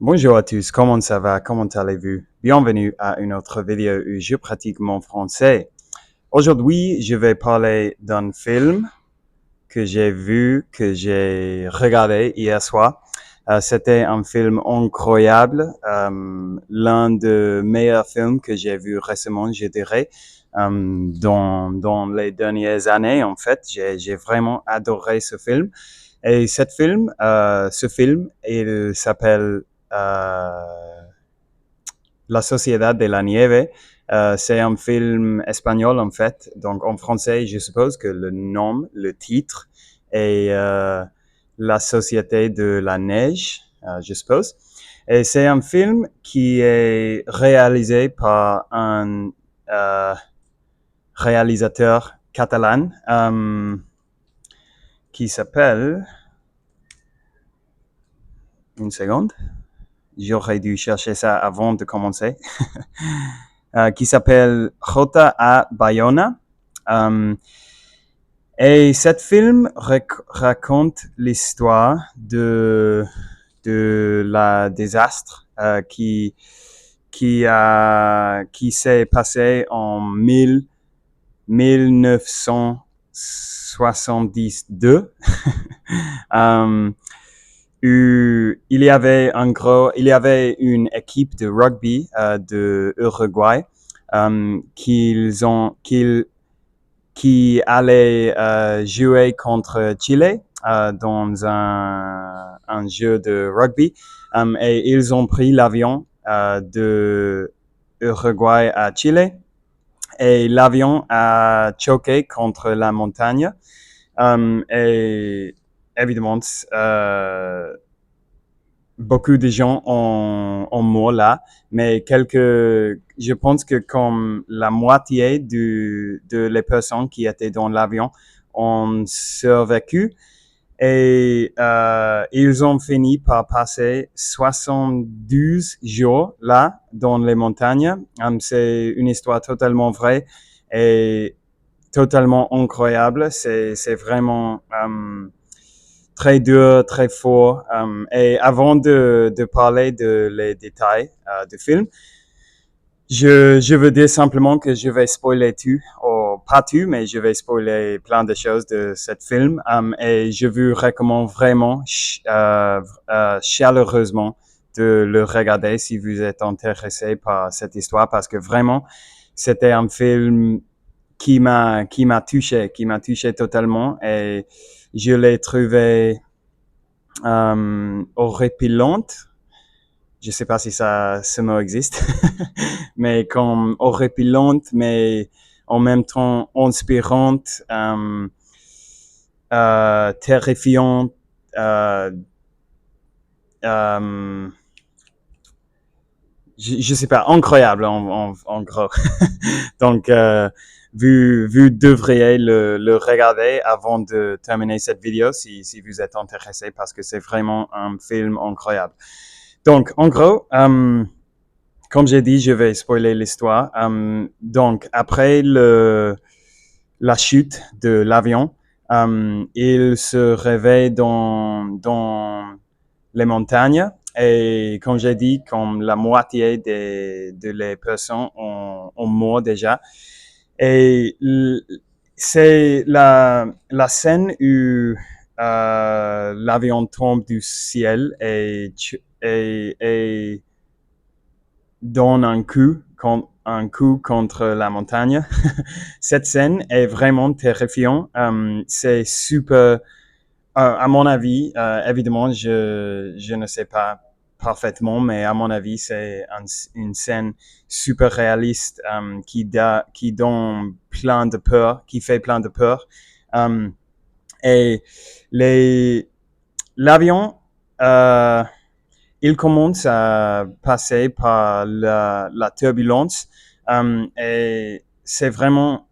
Bonjour à tous, comment ça va? Comment allez-vous? Bienvenue à une autre vidéo où je pratique mon français. Aujourd'hui, je vais parler d'un film que j'ai vu, que j'ai regardé hier soir. C'était un film incroyable, l'un des meilleurs films que j'ai vu récemment, je dirais, dans les dernières années. En fait, j'ai vraiment adoré ce film. Et ce film, il s'appelle La Sociedad de la Nieve. C'est un film espagnol en fait. Donc en français, je suppose que le nom, le titre est La Société de la Neige, je suppose. Et c'est un film qui est réalisé par un réalisateur catalan qui s'appelle... Une seconde. J'aurais dû chercher ça avant de commencer. Qui s'appelle J.A. Bayona. Et cet film raconte l'histoire de la désastre qui s'est passé en 1972. Il y avait une équipe de rugby de Uruguay qui allait jouer contre Chile dans un jeu de rugby et ils ont pris l'avion de Uruguay à Chile et l'avion a choqué contre la montagne et évidemment beaucoup de gens ont mort là, mais je pense que comme la moitié de les personnes qui étaient dans l'avion ont survécu et ils ont fini par passer 72 jours là dans les montagnes. C'est une histoire totalement vraie et totalement incroyable. C'est vraiment très dur, très fort. Et avant de parler les détails du film, je veux dire simplement que je vais spoiler tout, ou pas tout, mais je vais spoiler plein de choses de ce film. Et je vous recommande vraiment chaleureusement de le regarder si vous êtes intéressé par cette histoire, parce que vraiment, c'était un film qui m'a touché totalement, et je l'ai trouvé horripilante. Je sais pas si ce mot existe, mais comme horripilante, mais en même temps inspirante, terrifiante, euh, euh, je sais pas, incroyable en gros. Donc, vous devriez le regarder avant de terminer cette vidéo si vous êtes intéressé, parce que c'est vraiment un film incroyable. Donc, en gros, comme j'ai dit, je vais spoiler l'histoire. Donc, après la chute de l'avion, il se réveille dans les montagnes. Et comme j'ai dit, comme la moitié de les personnes ont mort déjà. Et c'est la scène où l'avion tombe du ciel et donne un coup contre la montagne. Cette scène est vraiment terrifiante. C'est super. À mon avis, évidemment, je ne sais pas parfaitement, mais à mon avis, c'est une scène super réaliste qui donne plein de peur, qui fait plein de peur. Et l'avion, euh, il commence à passer par la turbulence et fait vraiment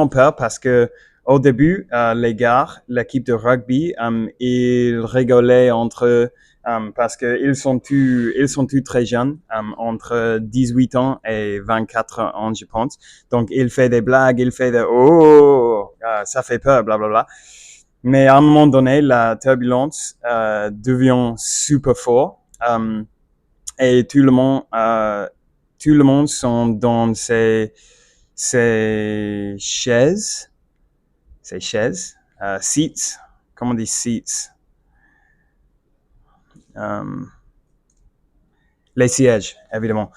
peur, parce que au début, les gars, l'équipe de rugby, ils rigolaient entre eux parce qu'ils sont tous très jeunes, entre 18 ans et 24 ans, je pense. Donc, il fait des blagues, il fait des oh, ça fait peur, blablabla. Mais à un moment donné, la turbulence devient super fort et tout le monde sont dans ces chaises, seats, comment on dit seats, les sièges, évidemment.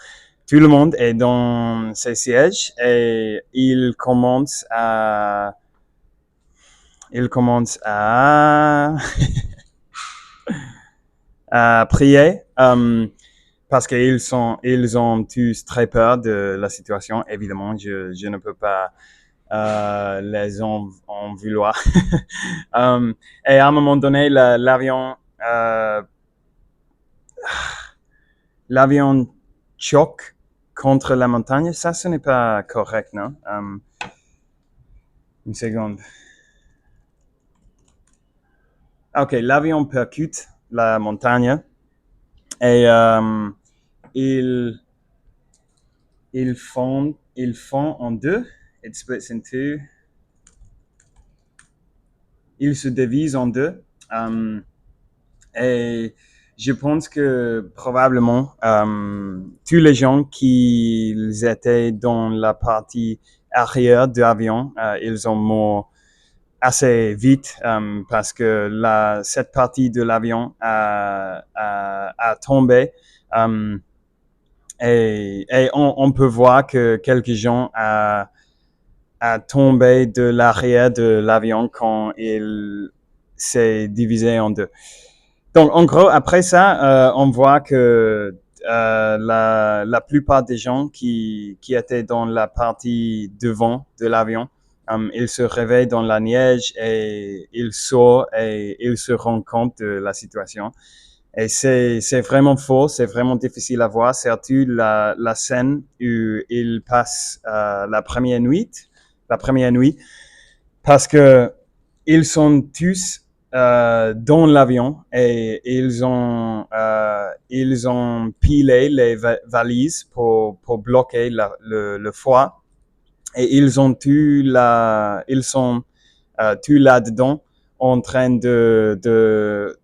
Tout le monde est dans ces sièges et ils commencent à à prier parce ils ont tous très peur de la situation. Évidemment, je ne peux pas les en vouloir. Et à un moment donné, l'avion choque contre la montagne. Ça, ce n'est pas correct, non? Une seconde. Ok, l'avion percute la montagne et ils font en deux. It splits in two. Ils se divisent en deux. Et je pense que probablement tous les gens qui étaient dans la partie arrière de l'avion, ils ont mort assez vite parce que cette partie de l'avion a tombé et on peut voir que quelques gens a tombé de l'arrière de l'avion quand il s'est divisé en deux. Donc, en gros, après ça, on voit que la plupart des gens qui étaient dans la partie devant de l'avion, ils se réveillent dans la neige et ils sortent et ils se rendent compte de la situation. Et c'est vraiment faux, c'est vraiment difficile à voir, surtout la scène où ils passent la première nuit, parce que ils sont tous dans l'avion et ils ont pilé les valises pour bloquer le froid et ils sont tous là-dedans en train de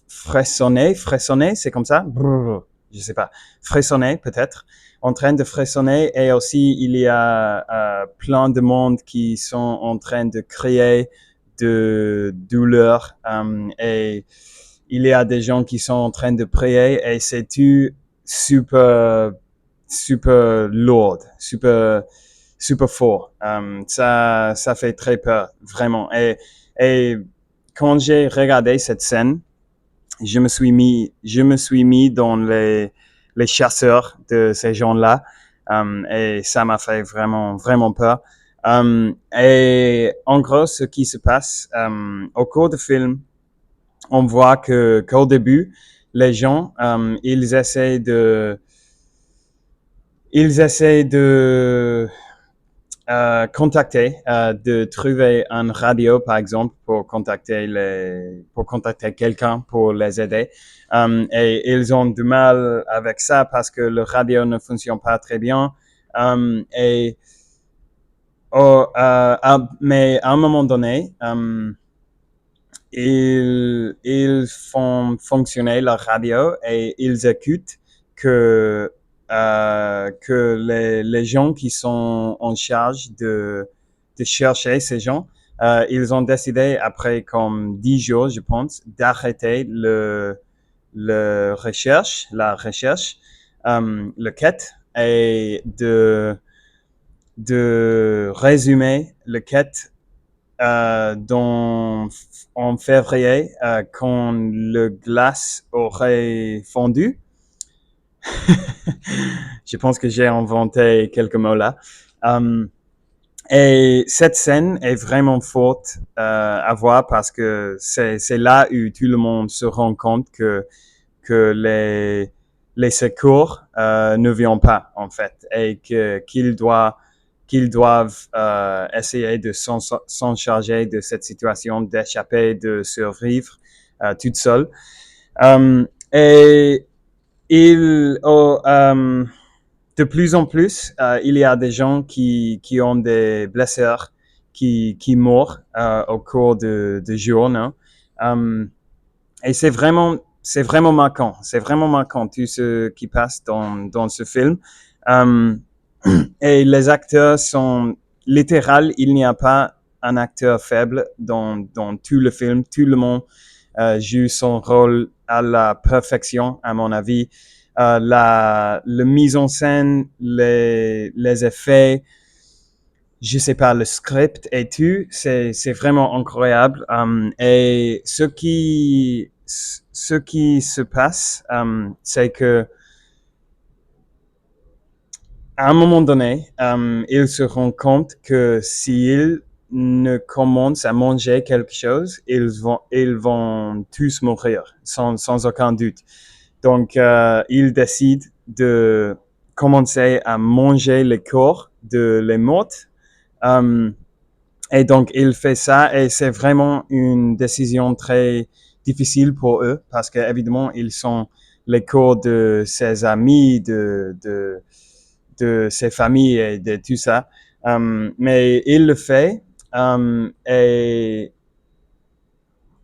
frissonner, c'est comme ça? Brrr, je sais pas. Frissonner peut-être. En train de frissonner et aussi il y a plein de monde qui sont en train de crier de douleur et il y a des gens qui sont en train de prier et c'est tout super lourd, super fort. Ça fait très peur, vraiment. Et quand j'ai regardé cette scène, je me suis mis dans les chasseurs de ces gens-là, et ça m'a fait vraiment, vraiment peur. Et en gros, ce qui se passe au cours du film, on voit qu'au début, les gens, ils essaient de contacter, de trouver un radio par exemple pour contacter quelqu'un pour les aider. Et ils ont du mal avec ça parce que le radio ne fonctionne pas très bien. Mais à un moment donné, ils font fonctionner la radio et ils écoutent que les gens qui sont en charge de chercher ces gens, ils ont décidé après comme 10 jours, je pense, d'arrêter la recherche, le quête et de résumer le quête en février, quand le glace aurait fondu. Je pense que j'ai inventé quelques mots là. Et cette scène est vraiment forte à voir parce que c'est là où tout le monde se rend compte que les secours ne viennent pas en fait et qu'ils doivent essayer de s'en charger de cette situation, d'échapper, de survivre toute seule. Et de plus en plus, il y a des gens qui ont des blessures qui meurent au cours de jour, non? Et c'est vraiment c'est vraiment marquant. C'est vraiment marquant tout ce qui passe dans ce film. Euh, et les acteurs sont littéral. Il n'y a pas un acteur faible dans tout le film. Tout le monde joue son rôle à la perfection, à mon avis. La mise en scène, les effets, je sais pas, le script et tout, c'est vraiment incroyable. Et ce qui se passe, c'est que à un moment donné, ils se rendent compte que s'ils ne commencent à manger quelque chose, ils vont tous mourir, sans aucun doute. Donc, ils décident de commencer à manger le corps de les morts. Euh, et donc, il fait ça et c'est vraiment une décision très difficile pour eux parce qu'évidemment, ils sont les corps de ses amis, de ses familles et de tout ça. Mais il le fait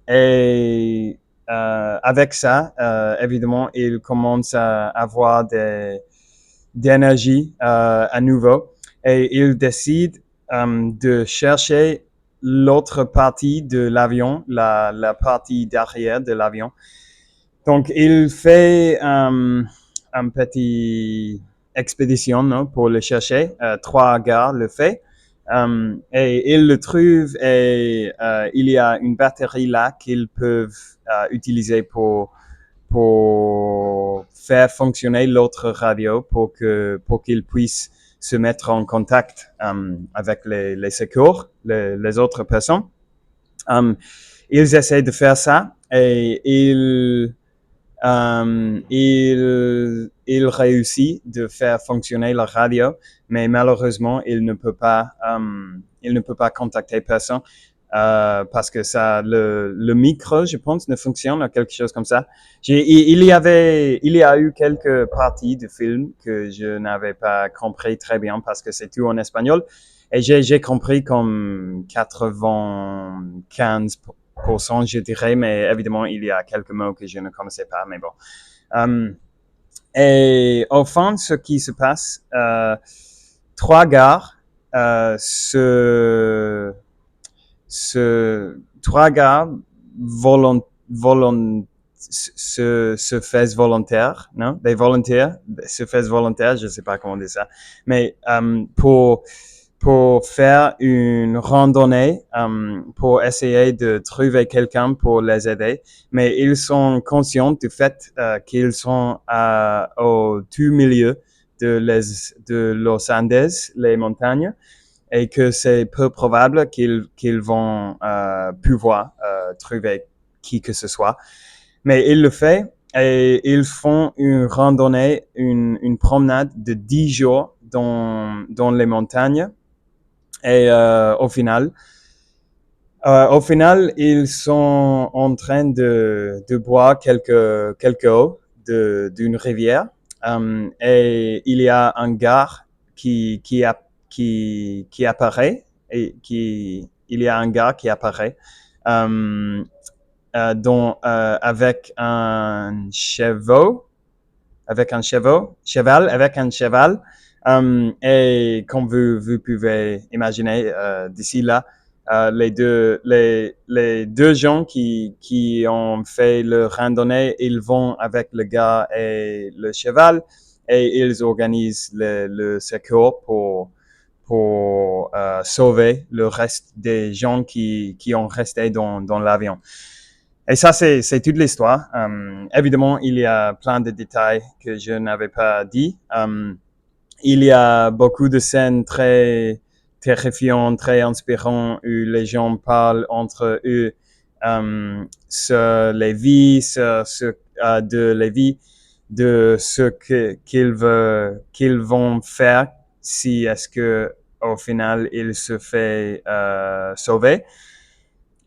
et avec ça, évidemment, il commence à avoir d'énergie à nouveau et il décide de chercher l'autre partie de l'avion, la partie derrière de l'avion. Donc, il fait un petit expédition non, pour le chercher. Trois gars le fait. Et ils le trouvent et il y a une batterie là qu'ils peuvent utiliser pour faire fonctionner l'autre radio pour qu'ils puissent se mettre en contact avec les secours, les autres personnes. Ils essaient de faire ça et il réussit de faire fonctionner la radio, mais malheureusement, il ne peut pas contacter personne parce que ça, le micro, je pense, ne fonctionne ou quelque chose comme ça. Il y a eu quelques parties du film que je n'avais pas compris très bien parce que c'est tout en espagnol. Et j'ai compris comme 95%, je dirais, mais évidemment, il y a quelques mots que je ne connaissais pas, mais bon. Et au fond, ce qui se passe, trois gars trois gars se faisent volontaires, non? Des volontaires se faisent volontaires, je sais pas comment dire ça, mais pour faire une randonnée, pour essayer de trouver quelqu'un pour les aider. Mais ils sont conscients du fait qu'ils sont au tout milieu de Los Andes, les montagnes, et que c'est peu probable qu'ils vont pouvoir trouver qui que ce soit. Mais ils le font et ils font une randonnée, une promenade de 10 jours dans les montagnes. Et au final, ils sont en train de boire quelques eaux d'une rivière. Et il y a un gars qui apparaît et il y a un gars qui apparaît avec un cheval. Et comme vous pouvez imaginer, d'ici là, les deux gens qui ont fait le randonnée, ils vont avec le gars et le cheval et ils organisent le secours pour sauver le reste des gens qui ont resté dans l'avion. Et ça, c'est toute l'histoire. Évidemment, il y a plein de détails que je n'avais pas dit. Il y a beaucoup de scènes très terrifiantes, très inspirantes, où les gens parlent entre eux sur les vies, de les vies, de ce qu'ils vont faire si est-ce que au final il se fait sauver.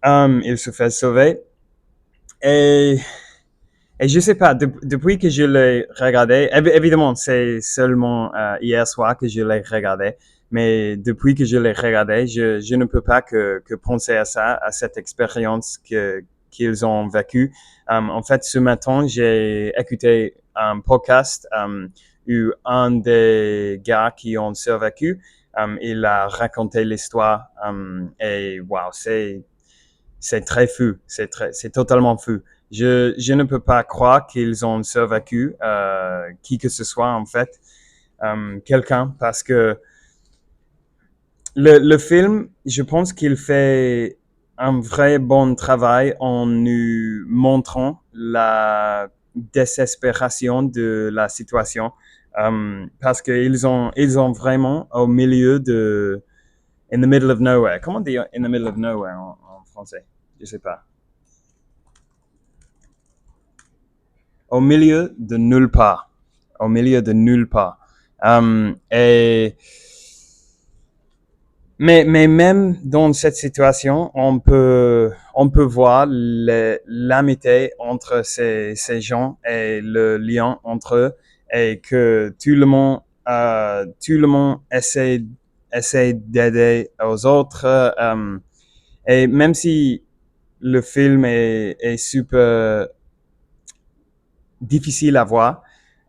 Il se fait sauver. Et je sais pas, depuis que je l'ai regardé, évidemment, c'est seulement hier soir que je l'ai regardé, mais depuis que je l'ai regardé, je ne peux pas que penser à ça, à cette expérience qu'ils ont vécu. En fait, ce matin, j'ai écouté un podcast où un des gars qui ont survécu, il a raconté l'histoire et wow, c'est très fou, c'est totalement fou. Je ne peux pas croire qu'ils ont survécu, qui que ce soit en fait, quelqu'un, parce que le film, je pense qu'il fait un vrai bon travail en nous montrant la désespération de la situation, parce ils ont vraiment au milieu de in the middle of nowhere. Comment dire in the middle of nowhere en français? Je sais pas. Au milieu de nulle part. Au milieu de nulle part. Et mais même dans cette situation, on peut voir l'amitié entre ces gens et le lien entre eux, et que tout le monde essaie d'aider aux autres. Et même si le film est super difficile à voir,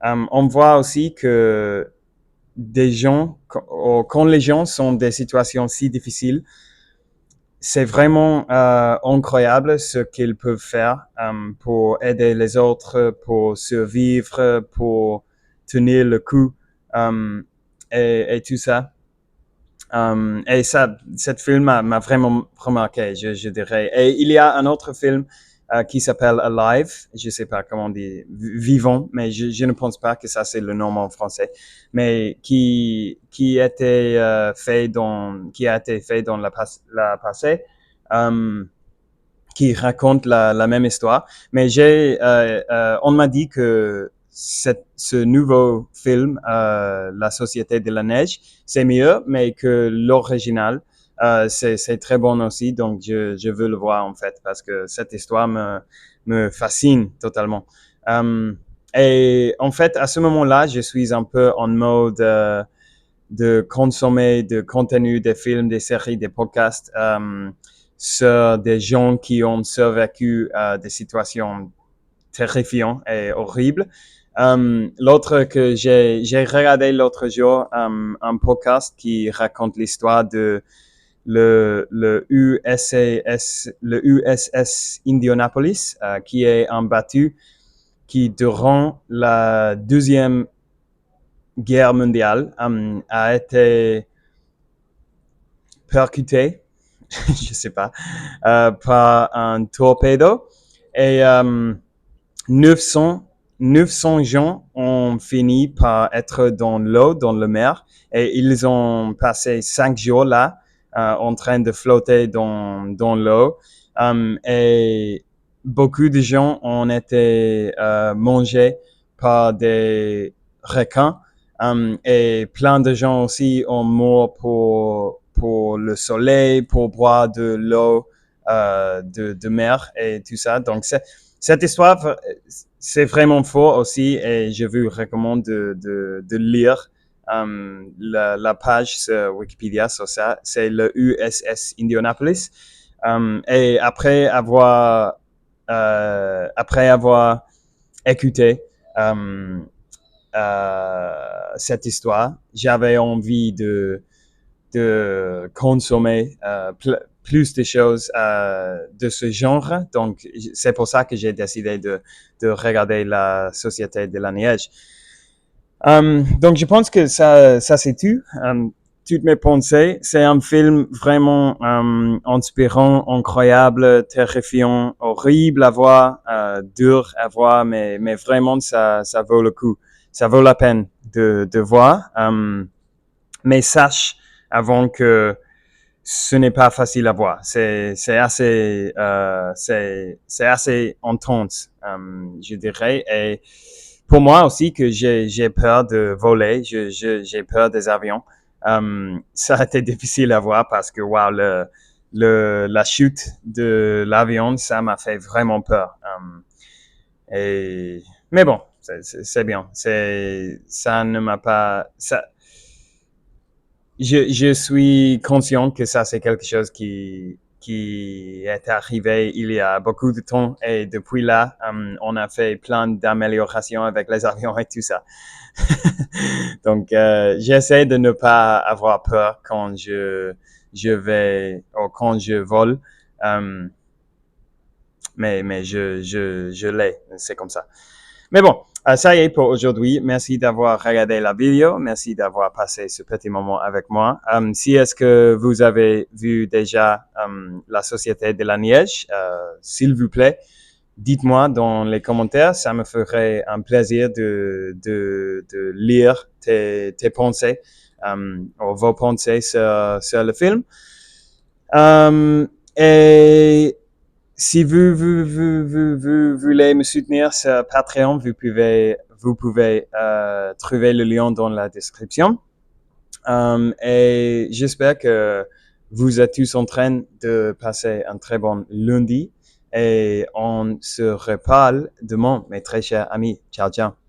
on voit aussi que des gens, quand les gens sont dans des situations si difficiles, c'est vraiment incroyable ce qu'ils peuvent faire pour aider les autres, pour survivre, pour tenir le coup, et tout ça. Et ça, cette film m'a vraiment remarqué, je dirais. Et il y a un autre film qui s'appelle Alive, je sais pas comment on dit, Vivant, mais je ne pense pas que ça c'est le nom en français, mais qui était qui a été fait dans la passée, qui raconte la même histoire. Mais on m'a dit que ce nouveau film, La Société de la Neige, c'est mieux, mais que l'original, c'est très bon aussi. Donc, je veux le voir, en fait, parce que cette histoire me fascine totalement. Et en fait, à ce moment-là, je suis un peu en mode de consommer de contenu, des films, des séries, des podcasts, sur des gens qui ont survécu à des situations terrifiantes et horribles. L'autre que j'ai regardé l'autre jour, un podcast qui raconte l'histoire de le USS Indianapolis, qui est un bateau qui, durant la Deuxième Guerre mondiale, a été percuté, je sais pas, par un torpedo, et 900, 900 gens ont fini par être dans l'eau, dans la mer, et ils ont passé 5 jours là, en train de flotter dans l'eau, et beaucoup de gens ont été mangés par des requins, et plein de gens aussi ont mort pour le soleil, pour boire de l'eau de mer et tout ça. Donc, cette histoire, c'est vraiment fort aussi, et je vous recommande de lire la page sur Wikipédia sur ça. C'est le USS Indianapolis. Et après avoir écouté cette histoire, j'avais envie de consommer plus de choses de ce genre. Donc, c'est pour ça que j'ai décidé de regarder La Société de la Neige. Donc, je pense que ça c'est tout. Toutes mes pensées. C'est un film vraiment inspirant, incroyable, terrifiant, horrible à voir, dur à voir, mais vraiment, ça vaut le coup. Ça vaut la peine de voir. Mais sache avant que ce n'est pas facile à voir. C'est assez intense, je dirais. Et pour moi aussi, que j'ai peur de voler, j'ai peur des avions. Ça a été difficile à voir parce que wow, la chute de l'avion, ça m'a fait vraiment peur. Mais bon, c'est bien. Ça ne m'a pas. Je suis conscient que ça, c'est quelque chose qui est arrivé il y a beaucoup de temps et depuis là, on a fait plein d'améliorations avec les avions et tout ça. Donc, j'essaie de ne pas avoir peur quand je vais ou quand je vole. Mais je l'ai, c'est comme ça. Mais bon, ça y est pour aujourd'hui. Merci d'avoir regardé la vidéo. Merci d'avoir passé ce petit moment avec moi. Si est-ce que vous avez vu déjà la Société de la Neige, s'il vous plaît, dites-moi dans les commentaires. Ça me ferait un plaisir de lire tes pensées, ou vos pensées sur le film. Et si vous voulez me soutenir sur Patreon, vous pouvez trouver le lien dans la description. Et j'espère que vous êtes tous en train de passer un très bon lundi. Et on se reparle demain, mes très chers amis. Ciao, ciao.